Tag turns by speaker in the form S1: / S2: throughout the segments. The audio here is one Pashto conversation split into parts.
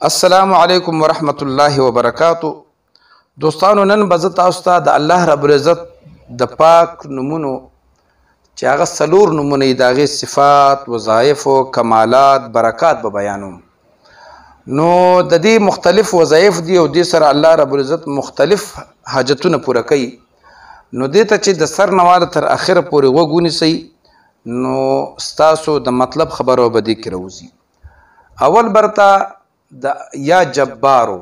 S1: السلام علیکم ورحمت الله وبرکاتو. دوستانو، نن به زه تاسو ته د الله رب العزت د پاک نومونو چې هغه څلور نومونه دي، د هغې صفات، وظایف، کمالات، برکات به بیانوم. نو د دې مختلف وظایف دي او دې سره الله رب العزت مختلف حاجتونه پوره کوي. نو دې ته چې د سر نه واله تر اخره پورې غوږ ونیسئ نو ستاسو د مطلب خبره به دې کې راوځي. اول برته د یا جبارو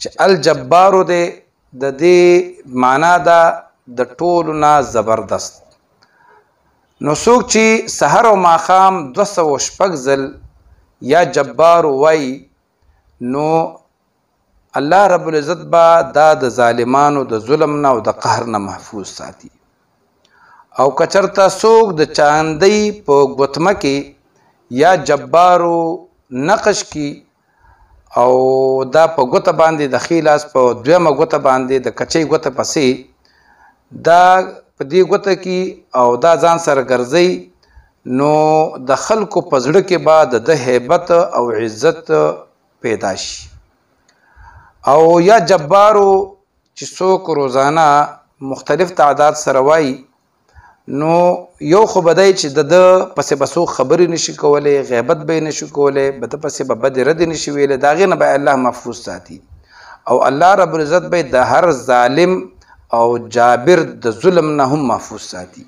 S1: چې الجبارو دی، د دې معنا ده د ټولو نه زبردست. نو څوک چې سحر او ماښام 206 ځل یا جبارو وایي نو الله رب العزت به دا د ظالمانو د ظلم نه او د قهر نه محفوظ ساتي. او که چېرته څوک د چاندۍ په ګوتمه کې یا جبارو نقش کی او دا په ګوته باندې د ښي لاس په دویمه ګوته باندې د کچۍ ګوته پسې دا په دې ګوته کې او دا ځان سره ګرځئ نو د خلکو په زړه کې به د هیبت او عزت پیدا شي. او یا جبارو چې څوک روزانه مختلف تعداد سره وایي نو یو خو به دی چې د ده پسې به څوک خبرې نشي کولی، غیبت به یې نشي کولی، به ده پسې به بدې ردې نشي ویلی، د هغې نه به الله محفوظ ساتي. او الله رب العزت به د هر ظالم او جابر د ظلم نه هم محفوظ ساتي.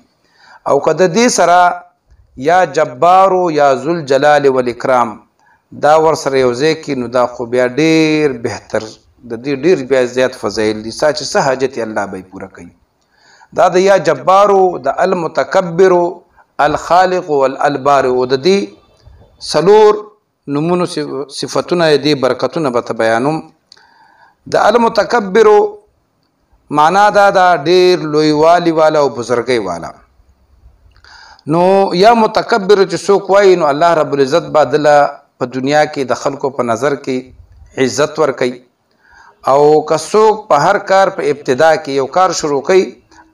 S1: او که د دې سره یا جبارو یا ذوالجلال والاکرام دا ورسره یو ځای کړي نو دا خو بیا ډېر بهتر، د دې ډېر بیا زیات فضایل دي. سا چې څه حاجت یې الله به یې پوره کوي. دا د یا جبارو د المتکبرو الخالق والالبار او د دې څلور نومونو صفتونه دي، برکتونه به ته بیانوم. د المتکبرو معنا دا ډېر لویوالي والا او بزرګۍ والا. نو یا متکبر چې څوک وایي نو الله رب العزت به دله په دنیا کې د خلکو په نظر کې عزت ورکوي. او که څوک په هر کار په ابتدا کې یو کار شروع کوي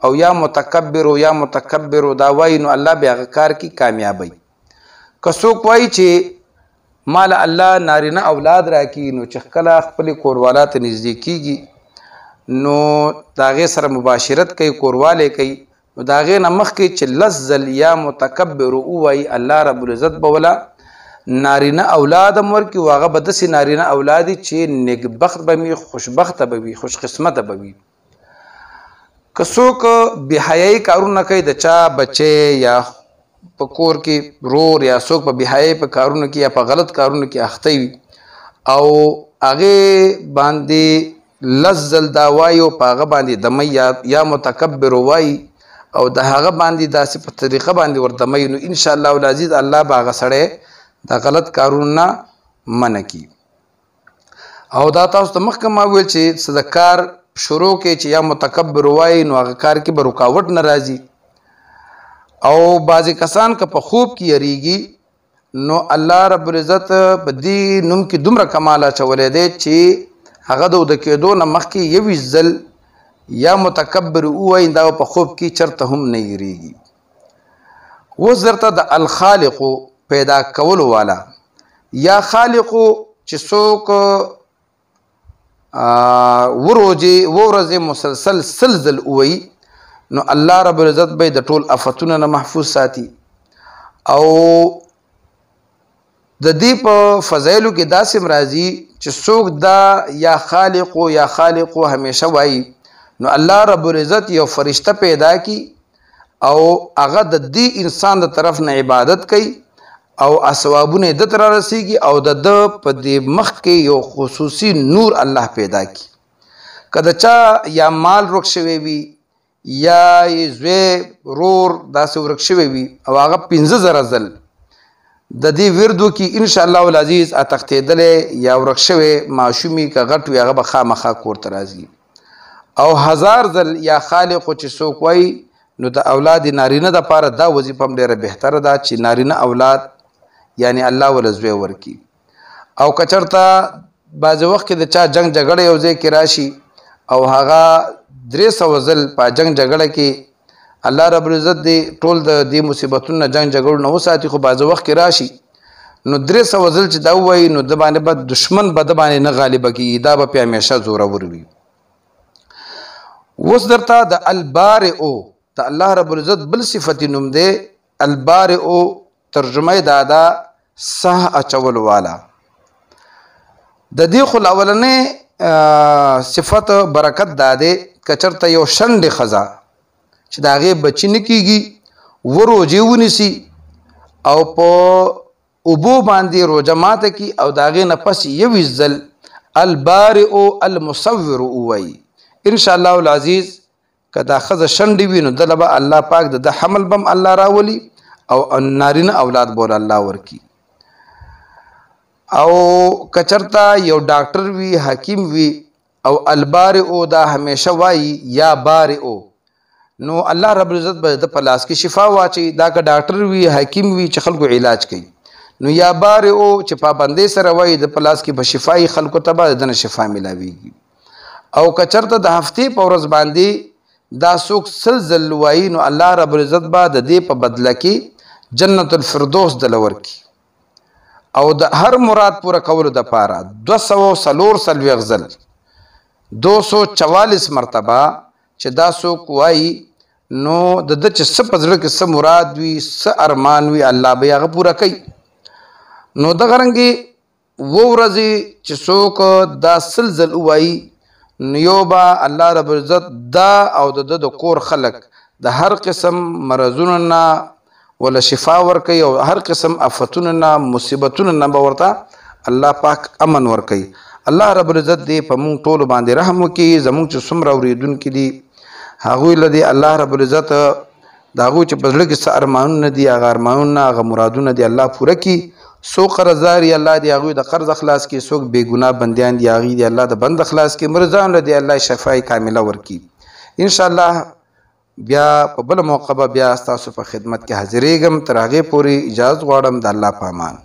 S1: او یا متکبرو دا وایي نو الله بیا هغه کار کې کامیابی. که څوک وایي چې مال الله نارینه اولاد راکړي نو چې کله خپلې کوروالا ته نږدې کېږي نو د هغې سره مباشرت کوي، کوروالی کوي، نو د هغې نه مخکې چې لس ځل یا متکبرو ووایي الله رب العزت به وله نارینه اولاد هم ورکړي او هغه به داسې نارینه اولاد چې نیکبخت به وي، خوشبخته به وي، خوش قسمته به وي. که څوک بېحیایي کارونه کوي، د چا بچی یا په کور کې رور یا څوک په بېحیایي په کارونو کې یا په غلط کارونو کې اخته وي او هغې باندې لس ځل دا وایي او په هغه باندې دمی یا متکبر وایي او د هغه باندې داسې په طریقه باندې وردمی نو انشاءالله العزیز الله به هغه سړی د غلط کارونو نه منع کي. او دا تاسو ته مخکې ما ویل چې څه د کار شروع کې چې یا متکبر وایي نو هغه کار کې به رکاوټ نه راځي. او بعضې کسان که په خوب کې یریږي نو الله رب العزت په دې نوم کې دومره کمال اچولی دی چې هغه د وده کېدو نه مخکې 21 ځل یا متکبر ووایي دا په خوب کې چرته هم نه یریږي. اوس درته د الخالقو پیدا کولو والا یا خالقو چې څوک ورځې مسلسل سل ځل ووایي نو الله رب العزت به د ټول افتونو نه محفوظ ساتي. او د دې په فضایلو کې داسې راځي چې څوک دا یا خالقو همیشه وایي نو الله رب العزت یو فرشته پیدا کی او هغه د دې انسان د طرف نه عبادت کوي او اسوابونه د تر رسیږي او د په دې مخ کې یو خصوصي نور الله پیدا کی. که د چا یا مال ورک شوی وي یا زوی رور داسې ورک شوی وي او هغه 15,000 ځل د دې وردو کې انشاءالله العزیز اتښتېدلی یا ورک شوی ماشومي که غټ وي هغه به خامخا کور ته راځي. او 1000 ځل یا خالقو چې څوک وایي نو د اولاد نارینه دپاره دا وظیفه هم ډېره بهتره ده چې نارینه اولاد یعنی الله وله زوی ورکي. او که چېرته بعضې وخت کې د چا جنګ جګړه یو ځای کې راشي او هغه 300 ځل په جنګ جګړه کې الله رب العزت دې ټول د دې مصیبتونو نه جنګ جګړو نه وساتي، خو بعضې وخت کې راشي نو 300 ځل چې دا وایي نو د باندې به دشمن به د باندې نه غالبه کېږي، دا به پې همیشه زورور وي. اوس درته د البارئ د الله رب العزت بل صفت نوم دی. البارئ ترجمه یې دا ده ساه اچول والا. د دې خو اولنې صفت برکت دا دی که چېرته یو شنډې ښځه چې د هغې بچي نه کېږي و روجې ونیسي او په اوبو باندې روجه ماته کړي او د هغې نه پس 21 ځل البارئ المصور ووایي، انشاءالله العزیز که دا ښځه شنډې وي نو دله به الله پاک د حمل بم الله راولي او نارینه اولاد بوله الله ورکي. او که چېرته یو ډاکټر وي حکیم وي او البارئ دا همیشه وایي یا بارئ نو الله رب العزت به د په لاس کې شفا واچي. دا که ډاکټر وي حکیم وي چې خلکو علاج کوي نو یا بارئ چې پابندۍ سره وایي د په لاس کې به شفایي خلکو ته به دنه شفا میلاویږي. او که چېرته د هفتې په ورځ باندې دا څوک 100 ځل وایي نو الله رب العزت به د دې په بدله کې جنت الفردوس دله ورکي. او د هر مراد پوره کولو دپاره 244 ځل 244 مرتبه چې دا څوک وایي نو د ده چې څه په زړه کې څه مراد وي څه ارمان وي الله به یې هغه پوره کوي. نو دغه رنګې 2 ورځې چې څوک دا 100 ځل ووایي نو یو به الله رب العزت دا او د ده د کور خلک د هر قسم مرضونو نه ولا شفا ورکوي او هر قسم آفتونو نه مصیبتونو نه به ورته الله پاک امن ورکوي. الله رب العزت دې په مونږ ټولو باندې رحم وکړي. زمونږ چې څومره اورېدونکي دي هغوی له دې الله رب العزت د هغوی چې په زړه کې څه ارمانونه دي هغه ارمانونه هغه مرادونه دي الله پوره کړي. څوک قرضدار دي الله دې هغوی د قرض خلاص کړي، څوک بې ګناه بندیان دي هغوی دې الله د بند خلاص کړي، مریضان له دې الله شفای کامله ورکړي. انشاءالله بیا په بله موقع به بیا ستاسو په خدمت کې حاضرېږم. تر هغې پورې اجازت غواړم د الله په امان.